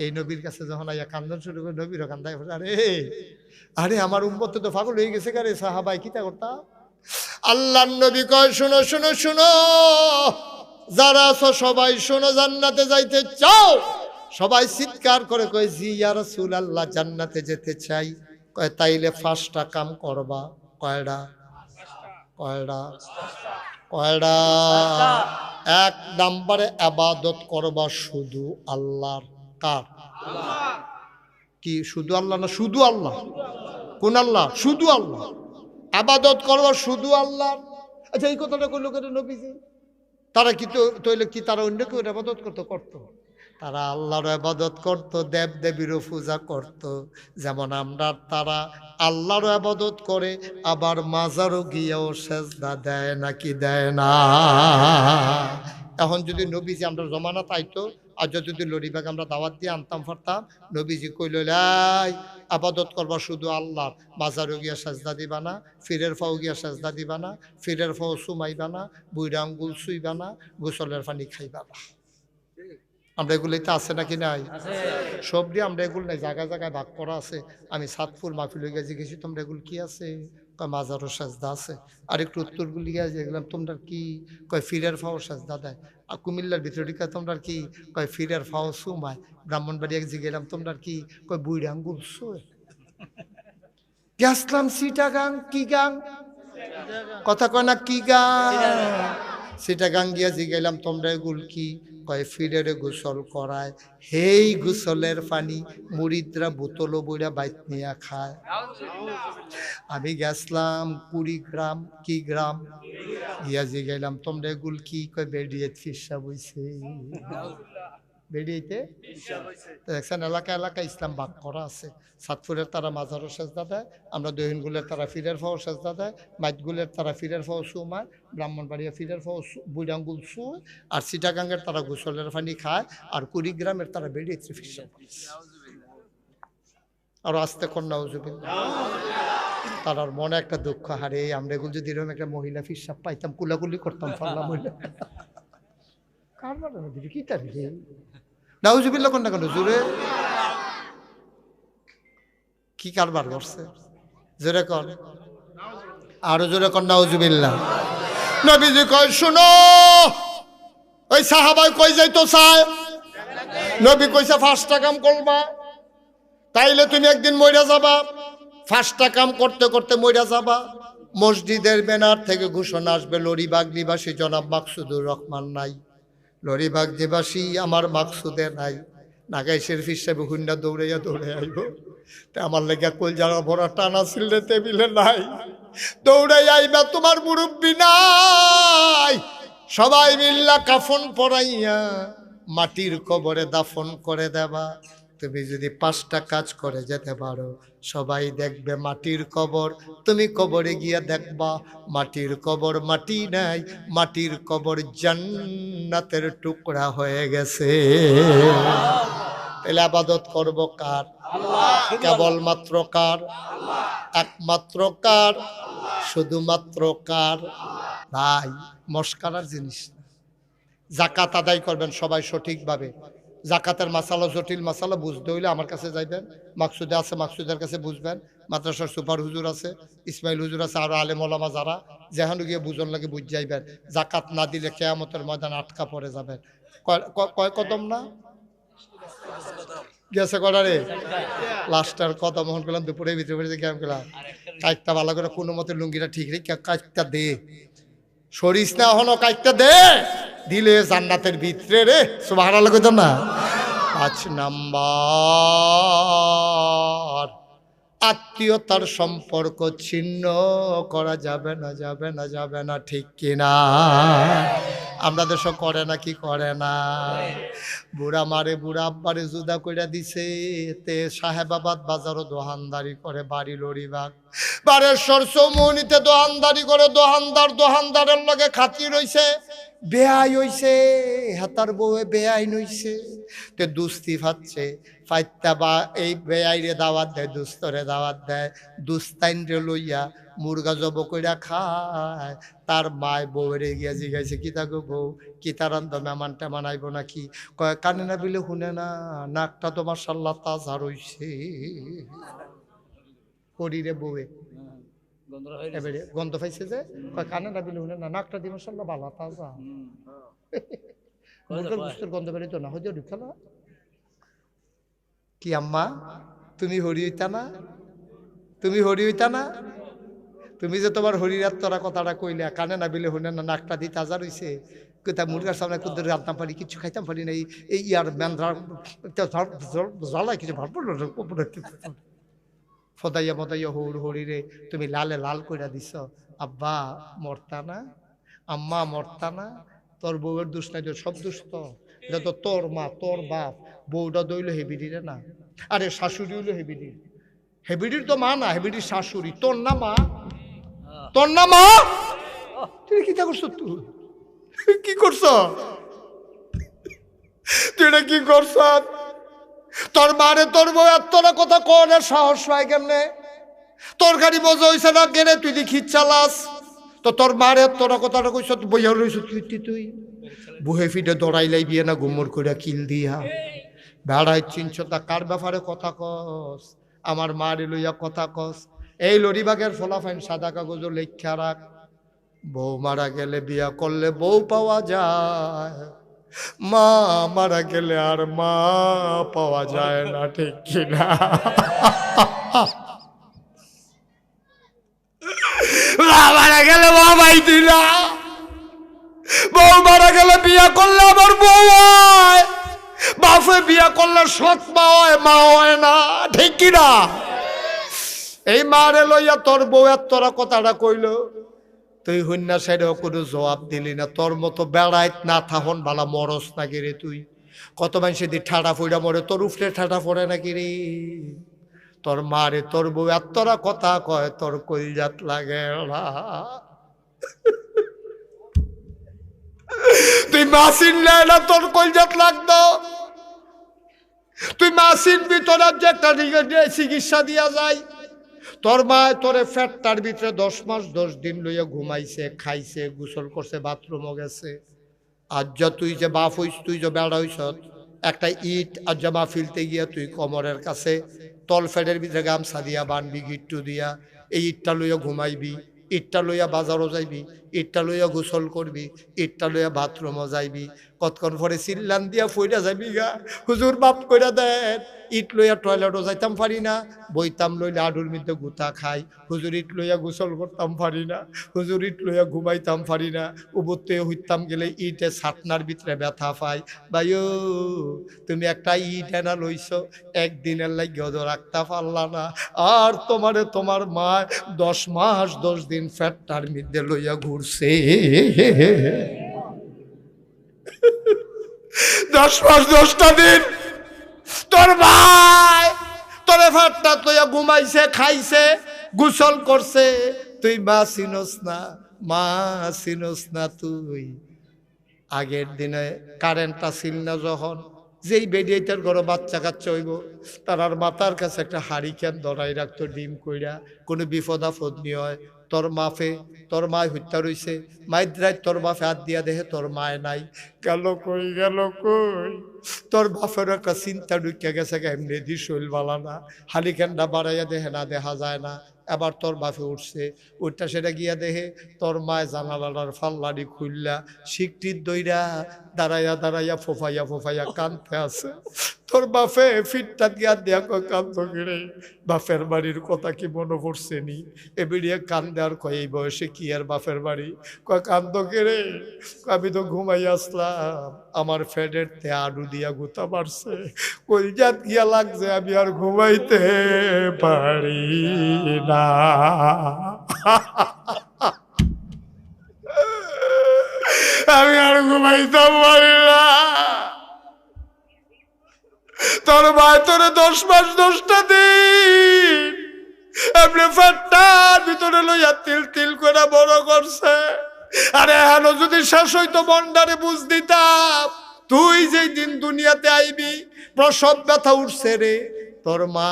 এই নবীর কাছে যখন আইয়া কান্দন শুরু করে নবীরও কান্দায় আরে আরে আমার উম্মত তো পাগল হয়ে গেছে কারে সাহাবাই কিতা করতা আল্লাহর নবী কয় শুনো শুনো শুনো যারা আছো সবাই শোনো জান্নাতে যাইতে চাও সবাই চিৎকার করে কয় জি ইয়া রাসূলুল্লাহ জান্নাতে যেতে চাই কয় তাইলে 5টা কাম করবা কয়টা এক নম্বরে ইবাদত করবা শুধু আল্লাহর কার কি শুধু আল্লাহ না শুধু আল্লাহ কোন আল্লাহ শুধু আল্লাহ ইবাদত করবা শুধু আল্লাহ আচ্ছা এই কথাটা কইলো কেন নবীজি তারা কি তইলে কি তারা অন্য কেউ ইবাদত করতো তারা আল্লাহর ইবাদত করত দেব দেবীরও পূজা করত যেমন আমরা তারা আল্লাহর ইবাদত করে আবার মাজারও গিয়েও সেজদা দেয় নাকি দেয় না এখন যদি নবীজি আমরা জমানা তাইতো আর যদি লরিবাগ আমরা দাওয়াত দিয়ে আনতাম পারতাম নবীজি কইল লাই আবাদত করবা শুধু আল্লাহর মাজারও গিয়া সেজদা দিবা না ফিরের ফাও গিয়া সেজদা দিবা না ফিরের ফাও সুমাইবা না বুইরা আঙ্গুল সুইবা না গোসলের পানি খাইবা না আমরা এগুলোতে আছে নাকি নাই? সব দিয়ে আমরা এগুলো নাই, জায়গায় জায়গায় ভাগ করা আছে। আমি সাতপুর মাহফিল হয়ে গেছি, গেছি তোমরা এগুলো কি আছে? কয় মাজারও সাজদা আছে। আর একটু উত্তরগুলি গিয়ে দেখলাম তোমরা কি? কয় ফিরের ফাও সাজদা দেয়। আর কুমিল্লার ভিতরে ঢুকে তোমরা কি? কয় ফিরের ফাও সুমায়। ব্রাহ্মণবাড়ি এক জিগে গেলাম তোমরা কি? কয় বুড়ি আঙ্গুল সোয়। গেছলাম চিটাগাং, কি গাং কথা কয় না, কি গাং? চিটাগাং গিয়া জিগাইলাম তোমরা এগুল কি? কয় ফিরের গোসল করায়। হেই গোসলের পানি মুরিদরা বোতল বইরা বাইত নিয়া খায়। আমি গেছলাম কুড়িগ্রাম, কি গ্রাম? গিয়া জিগাইলাম তোমরা এগুল কি? কয় বেরিয়ে ফিসা বইছে। বেরিয়েতে দেখছেন এলাকা এলাকা ইসলাম ভাগ করা আছে। সাতপুরের তারা মাজারও সেজদা দেয়, আমরা দহিনগুলের তারা ফিরের ফাও সেজদা দেয়, মাইতগুলের তারা ফিরের ফাও সুমায়, ব্রাহ্মণবাড়িয়া ফিরের ফাও বুড়াঙ্গুল সুয়, আর চিটাগাঙ্গের তারা গোসলের পানি খায়, আর কুড়িগ্রামের তারা বেরিয়েছে ফিসা। আর আসতে কন্যা উজুবিন তার মনে একটা দুঃখ, হারে আমরা এগুলো যদি এরকম একটা মহিলা ফিসাব পাইতাম কুলাকুলি করতাম ফাল্লা মহিলা। কার মানে দিদি কি তার নাউজুবিল্লাহ কোন না কেন জোরে কি কারবার করছে? জোরে কর, আরো জোরে কর নাউজুবিল্লাহ। নবীজি কয় শুনো, ওই সাহাবাই কই যাইতো চায়, নবী কইছে 5টা কাম করবা, তাইলে তুমি একদিন মইরা যাবা। 5টা কাম করতে করতে মইরা যাবা। মসজিদের বেনার থেকে ঘোষণা আসবে, লরিবাগ নিবাসী জনাব মাকসুদুর রহমান নাই, লরিবাগ নিবাসী আমার মাকসুদে নাই। নাগাইশের ফির সাহেব হুন্ডা দৌড়াইয়া দৌড়ে আইব, তা আমার লেগে কল যারা ভরা টানা ছিললে টেবিলে নাই, দৌড়াই আইবা, তোমার মুরব্বী নাই। সবাই মিল্লা কাফন পরাইয়া মাটির কবরে দাফন করে দেবা। তুমি যদি 5টা কাজ করে যেতে পারো, সবাই দেখবে মাটির কবর, তুমি কবরে গিয়া দেখবা মাটির কবর মাটি নাই, মাটির কবর জান্নাতের টুকরা হয়ে গেছে। তাহলে আবাদত করবো কার? কেবলমাত্র কার? একমাত্র কার? শুধুমাত্র কার? ভাই মস্কারার জিনিস। জাকাত আদায় করবেন সবাই সঠিকভাবে। জাকাতের মাসালা জটিল মাসালা বুঝতে হইলে আমার কাছে যাইবেন, মাকসুদে আছে মাকসুদের কাছে বুঝবেন, মাদ্রাসার সুপার হুজুর আছে, ইসমাইল হুজুর আছে, আরো আলেম ওলামা যারা, যেখানে গিয়ে বুঝন লাগে বুঝ যাইবেন। জাকাত না দিলে কেয়ামতের ময়দান আটকা পড়ে যাবেন। কয় কদম না গেছে কটারে? লাস্টার কদম মহন করলাম দুপুরে ভিতরে কেমন করলাম, কাইটটা ভালো করে কোনো মতে লুঙ্গিটা ঠিক রেখে কাইটটা দে, সরিস না হলো কাইটটা দে, দিলে জান্নাতের ভিতরে রে। সুবহানাল্লাহ কইতাম না। 5 নাম্বার আত্মীয়তার সম্পর্ক ছিন্ন করা যাবে না, যাবে না, যাবে না, ঠিক কিনা? আমরা দেশ করে না কি করে না? বুড়া মারে বুড়া আব্বারে জুদা কইরা দিছে, তে সাহেবাবাদ বাজারও দোহানদারি করে, বাড়ি লরিবাগ বারেশ্বর চৌমুহনীতে দোহানদারি করে, দোহানদারের লগে খাতির হইছে, বেআই হইছে, হাতার বউয়ে বেআই নইছে, তে দুস্তি ফাচ্ছে, ফাইত্তা বা এই বেআইরে দাওয়াত দেয়, দুস্তরে দাওয়াত দেয়, দুস্তাইন রে লইয়া মুরগা জব কইরা খায়। তার মায় বউরে গিয়া জিগাইছে, কি থাকো বউ, কি তার মেহমান টেমান আইব নাকি? কয় কানে না বিলে শুনে না, নাকটা তো মাশাআল্লাহ তাজা রইছে। শরীরে বউয়ে এবারে গন্ধ পাইছে যে, কয় কানে না বিলে শুনে না, নাকটা দিয়ে মাশাআল্লাহ ভালো তাজা। মুরগার গোস্তের গন্ধ বেরিত না, হয়তো ঢুকছে না। কি আম্মা তুমি হরি হইতা না? তুমি হরি হইতা না? তুমি যে তোমার হরিরাত তোরা কথাটা কইলে, কানে না বিলে শুনে না, নাকটা দিয়ে তাজা রইছে। কোথায় মুরগার সামনে কুদ্দুর রান্না পারি, কিছু খাইতাম পারি না, এই ইয়ার ম্যান্দ্রার জ্বালায় কিছু ভাব ফদাইয়া মদাইয়া হৌর হরিরে তুমি লালে লাল কইরা দিছ। আব্বা মরতা না, আম্মা মরতা না, তোর বউয়ের দোষ নাই, সব দোষ তো, এটা তো তোর মা তোর বাপ। বউটা দইল হেবিডিরে না, আরে শাশুড়ি হইলো হেবিডির, হেবিডির তো মা না, হেবিডির শাশুড়ি। তোর না মা, তোর না মা, তুই কি করছ? তুই কি করছ? তুই এটা কি করছ? তোর মারে তোর বউ তোরা কথা কনে সাহস পায় কেমনে? তোর গাড়ি বোঝা হইছে না কেনে, তুই দি খিচ চালাস, তো তোর মারে তোরা কথাটা কইস, বইয়া রইছ তুই। বুহে ফিটে দৌড়াইলাই বিয়ে না গুমর করে কিল দিয়া বেড়াই চিনছতা কার ব্যাপারে কথা কস আমার মারে লইয়া কথা কস এই লরিবাগের ফলাফাইন সাদা কাগজ লেখা রাখ বউ মারা গেলে বিয়া করলে বউ পাওয়া যায় মা মারা গেলে আর মা পাওয়া যায় না ঠিক কিনা মা মারা গেলে মা পাইতি না বউ মারা গেলে বিয়া করলে আমার বউ হয় বাপে বিয়া করলে সৎ মা হয় মা হয় না ঠিক কিনা এই মারে লইয়া তোর বউ তোরা কথাটা কইল তুই হন্যা সাইডেও কোনো জবাব দিলি না তোর মতো বেড়াইত না থাহন বালা মরস নাকি রে তুই কত মানুষ দি ঠাটা ফুইডা মরে তোর উফরে ঠাটা পড়ে নাকি রে তোর মারে তোর বউ তোরা কথা কয় তোর কইজাত লাগে না তুই মা চিনলে না তোর কইজাত লাগতো তুই মা চিনবি তোর যে একটা চিকিৎসা দিয়া যায় তোর মা তোরে ফ্যাটটার ভিতরে 10 মাস 10 দিন লইয়া ঘুমাইছে খাইছে গোসল করছে বাথরুমও গেছে আজ যা তুই যে বাপ হইস তুই যে বেড়া হইস একটা ইট আর জামা ফিলতে গিয়া তুই কোমরের কাছে তল ফেডের ভিতরে গামছা দিয়া বানবি গিট্টু দিয়া এই ইটটা লইয়া ঘুমাইবি ইটটা লইয়া বাজারও যাইবি ইটটা লইয়া গোসল করবি ইটটা লইয়া বাথরুমও যাইবি কতক্ষণ পরে চিল্লান দিয়া ফইরা যাবি গা হুজুর বাপ কইরা দেন ইট লইয়া টয়লেটও যাইতাম পারি না বইতাম লইলে আডুর মধ্যে গুতা খাই হুজুর ইট লইয়া গোসল করতাম পারি না হুজুর ইট লইয়া ঘুমাইতাম পারি না উপরতে হইতাম গেলে ইটে ছাতনার ভিতরে ব্যথা পাই ভাইও তুমি একটা ইট এনা লইছ একদিনের লাগে ওদের রাখতে পারলা না আর তোমারে তোমার মা 10 মাস 10 দিন ফ্যাটটার মধ্যে লইয়া ঘুরছে 10 মাস 10টা দিন তোর ভাই তোরে ফাটটা লইয়া ঘুমাইছে খাইছে গোসল করছে তুই মা চিনস না মা চিনস না তুই আগের দিনে কারেন্টটা ছিল না যখন যেই বেডিয়েটার ঘরে বাচ্চা কাচ্চা হইব তার মাথার কাছে একটা হারিকেন ধরাই রাখতো ডিম কইরা কোনো বিপদ আপদ নিয়ে হয় তোর মাফে তোর মায় হত্যা রইছে মাইদ্রাই তোর বাপে হাত দিয়া দেখে তোর মায় নাই গেল কই তোর বাপের একটা চিন্তা ঢুকিয়া গেছে এমনি দি শৈল বালা না হারিকেনটা বাড়াইয়া দেখে না দেখা যায় না এবার তোর বাপে উঠছে ওইটা সেটা গিয়া দেখে তোর মায় জানালার ফাল্লারি খুললা শিকটির দইরা দাঁড়াইয়া দাঁড়াইয়া ফোফাইয়া কানতে আছে তোর বাপে ফিটটা দিয়া দেয়া কয় কান্দ গেড়ে বাপের বাড়ির কথা কি মনে পড়ছে নি এ বেরিয়ে কান্দে আর কয় এই বয়সে কি আর বাপের বাড়ি কয় কান্দ গেড়ে আমি তো ঘুমাই আসলাম আমার ফেডের তে আডু দিয়া গুতা মারছে কলজাত গিয়া লাগছে আমি আর ঘুমাইতে পারি না আমি আর ঘুমাইতাম পারি না তোর ভাই তোরে 10 মাস 10টা দিন এমনি ফাটটার ভিতরে লইয়া তিল তিল করে বড় করছে আরে হেন যদি শেষ হইতো মন্ডারে বুঝ দিতাম তুই যেই দিন দুনিয়াতে আইবি প্রসব ব্যথা উঠছে রে তোর মা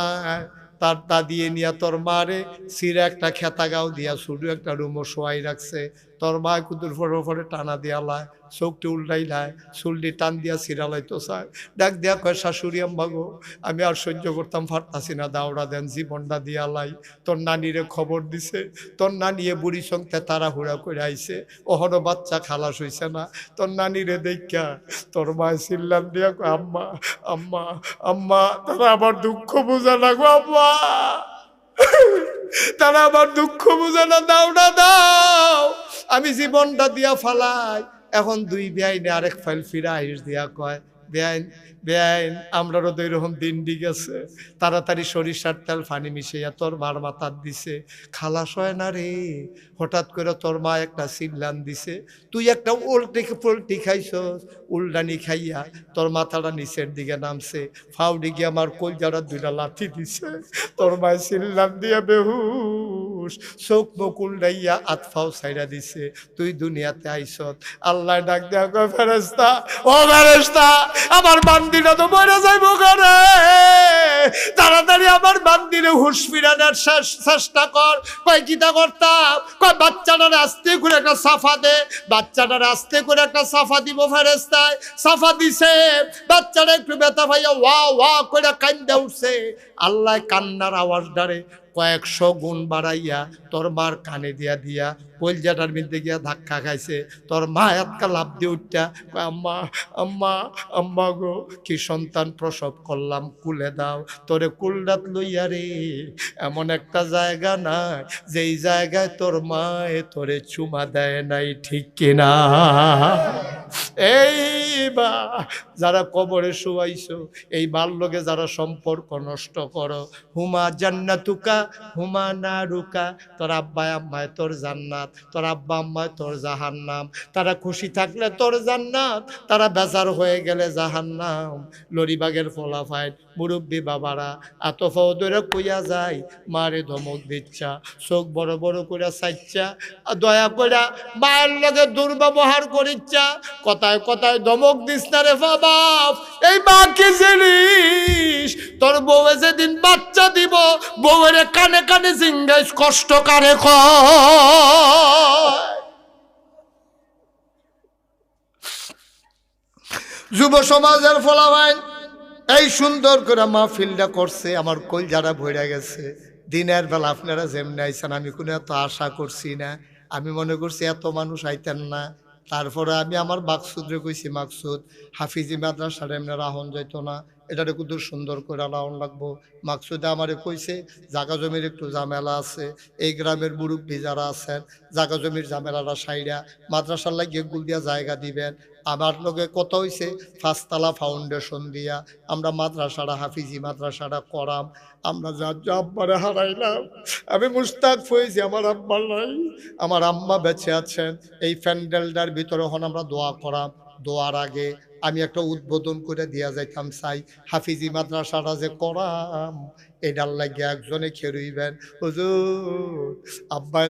তার তা দিয়ে নিয়া তোর মারে সিরে একটা খেতা গাও দিয়া শুধু একটা রুমো শোয়াই রাখছে তোর মা কুতুর ফরে টানা দিয়া লাই চোখটি উল্টাই লাই চুলটি টান দিয়া সিরালাই তো চায় ডাক দিয়া কয় শাশুড়ি আম্মা গো আমি আর সহ্য করতাম পারতাছি না দাওড়া দেন জীবনটা দিয়া লাই তোর নানিরে খবর দিছে তোর নানিয়ে বুড়ি সঙ্গে তাড়াহুড়া করে আইছে ওহনো বাচ্চা খালাস হইছে না তোর নানিরে দেখা তোর মায় চিল্লান দিয়া কয় আম্মা আম্মা আম্মা তারা আমার দুঃখ বোঝা না গো আম্মা তারা আমার দুঃখ বোঝা না দাওড়া দাও আমি জীবনটা দিয়া ফালাই এখন 2 বেআইনে আরেক ফাইল ফিরা আইস দিয়া কয় বেআইন আমরারও তো এরকম দিনডি গেছে তাড়াতাড়ি সরিষার তেল পানি মিশিয়ে তোর মার মাথার দিছে খালাস হয় না রে হঠাৎ করে তোর মা একটা সিল্লান দিছে তুই একটা পোল্ট্রি খাইছস উল্টানি খাইয়া তোর মাথাটা নিচের দিকে নামছে ফাউডি গিয়ে আমার কলজারা 2টা লাথি দিছে তোর মায় সিল্লান দিয়া বেহুশ মানুষ চোখ বকুল ডাইয়া আতফাও ছাইরা দিছে, তুই দুনিয়াতে আইছত। আল্লাহ ডাক দেয়া কয় ফেরেশতা, ও ফেরেশতা, আমার বান্দিরা তো মরে যাইবো করে, তাড়াতাড়ি আমার বান্দিরে হুঁশ ফিরানোর চেষ্টা কর। কয় কিতা করতাম? কয় বাচ্চাটার আস্তে করে একটা সাফা দে। বাচ্চাটার আস্তে করে একটা সাফা দিব ফেরেশতায়। সাফা দিছে, বাচ্চাটা একটু ব্যথা পাইয়া ওয়া ওয়া করে কান্দা উঠছে। আল্লাহ কান্নার আওয়াজ ডারে কয়েকশো গুণ বাড়াইয়া তোর মার কানে দিয়া দিয়া কলজাটার মধ্যে গিয়া ধাক্কা খাইছে। তোর মা এতকা লাভ দিয়ে উঠটা কয় আম্মা আম্মা আম্মা গো, কি সন্তান প্রসব করলাম, কুলে দাও। তোরে কুলডাত লইয়া রে এমন একটা জায়গা নাই যেই জায়গায় তোর মায়ে তোরে চুমা দেয় নাই, ঠিক কিনা? এই বা যারা কবরে শুয়াইছো, এই বাল্যকে যারা সম্পর্ক নষ্ট করো, হুমা জান্নাতুকা হুমা নারুকা, তোর আব্বা আম্মায় তোর জান্নাত, তোর আব্বা আম্মায় তোর জাহান্নাম। তারা খুশি থাকলে তোর জান্নাত, তারা বেজার হয়ে গেলে জাহান্নাম। লরিবাগের ফলাফাইন মুরব্বী বাবারা এত ফৌদরে কইয়া যায়, মারে ধমক দিচ্ছা, চোখ বড় বড় করে চাইচ্ছা, দয়া করে মায়ের লগে দুর্ব্যবহার করিচ্ছা, কথায় কথায় ধমক দিস না রে বাবা। এই মা কি জিনিস? তোর বউয়ে যেদিন বাচ্চা দিব, বউয়ের কানে কানে জিঙ্গাইস কষ্ট কারে যুব সমাজের ফলাফাইন এই সুন্দর করে মাহফিলটা করছে, আমার কলজারা ভরে গেছে। দিনের বেলা আপনারা যেমনি আইছেন, আমি কোনো এত আশা করছি না। আমি মনে করছি এত মানুষ আইতেন না। তারপরে আমি আমার মাকসুদরে কইছি, মাকসুদ হাফিজি মাদ্রাসার এমনি রাহন যাইত না, এটারে কত সুন্দর করে রাহন লাগবো। মাকসুদে আমারে কইছে জাগা জমির একটু ঝামেলা আছে, এই গ্রামের মুরব্বী যারা আছেন জাগা জমির ঝামেলাটা সাইরা মাদ্রাসার লাগিয়ে গুল দিয়া জায়গা দিবেন। আমার লগে কথা হইছে 5 তলা ফাউন্ডেশন দিয়া আমরা মাদ্রাসাটা হাফিজি মাদ্রাসাটা করাম। আমরা যা আব্বারে হারাইলাম, আমি মুস্তাক হয়েছি, আমার আব্বা নাই, আমার আম্মা বেঁচে আছেন। এই প্যান্ডেলটার ভিতরে হন আমরা দোয়া করাম। দোয়ার আগে আমি একটা উদ্বোধন করে দিয়া যাইতাম চাই, হাফিজি মাদ্রাসাটা যে করাম এটার লাগিয়ে একজনে খেরুইবেন, হুজুর আব্বা